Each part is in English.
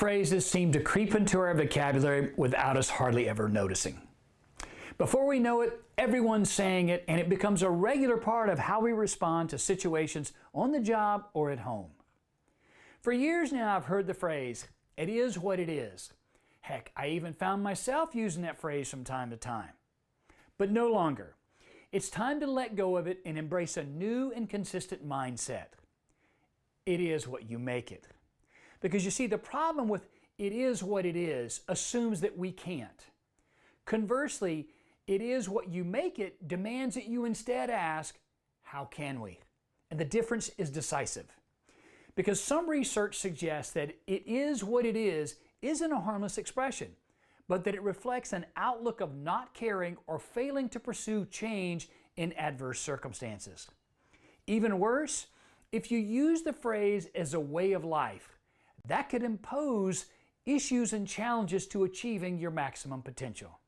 phrases seem to creep into our vocabulary without us hardly ever noticing. Before we know it, everyone's saying it, and it becomes a regular part of how we respond to situations on the job or at home. For years now, I've heard the phrase, "It is what it is." Heck, I even found myself using that phrase from time to time. But no longer. It's time to let go of it and embrace a new and consistent mindset. It is what you make it. Because you see, the problem with "it is what it is" assumes that we can't. Conversely, "it is what you make it" demands that you instead ask, how can we? And the difference is decisive. Because some research suggests that "it is what it is" isn't a harmless expression, but that it reflects an outlook of not caring or failing to pursue change in adverse circumstances. Even worse, if you use the phrase as a way of life, that could impose issues and challenges to achieving your maximum potential.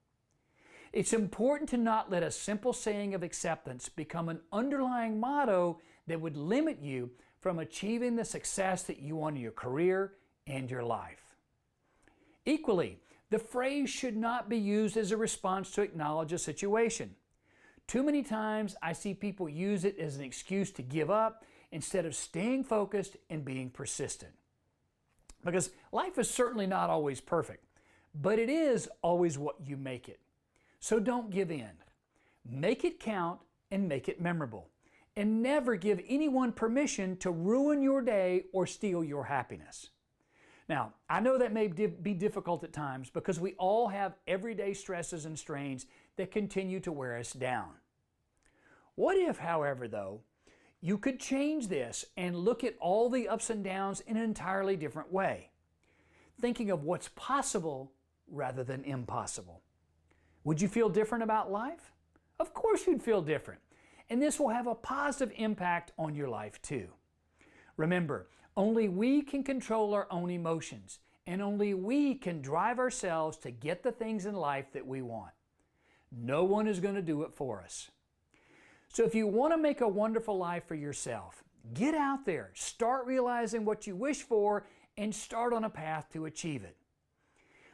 It's important to not let a simple saying of acceptance become an underlying motto that would limit you from achieving the success that you want in your career and your life. Equally, the phrase should not be used as a response to acknowledge a situation. Too many times I see people use it as an excuse to give up instead of staying focused and being persistent. Because life is certainly not always perfect, but it is always what you make it. So don't give in. Make it count and make it memorable. And never give anyone permission to ruin your day or steal your happiness. Now, I know that may be difficult at times because we all have everyday stresses and strains that continue to wear us down. What if, however, though, you could change this and look at all the ups and downs in an entirely different way, thinking of what's possible rather than impossible? Would you feel different about life? Of course you'd feel different, and this will have a positive impact on your life too. Remember, only we can control our own emotions, and only we can drive ourselves to get the things in life that we want. No one is going to do it for us. So if you want to make a wonderful life for yourself, get out there, start realizing what you wish for, and start on a path to achieve it.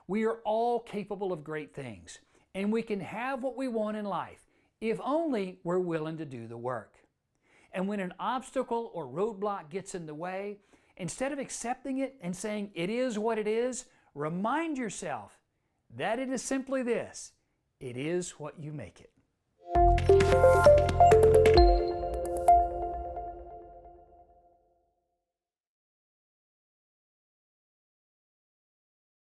We are all capable of great things, and we can have what we want in life, if only we're willing to do the work. And when an obstacle or roadblock gets in the way, instead of accepting it and saying "it is what it is," remind yourself that it is simply this: it is what you make it.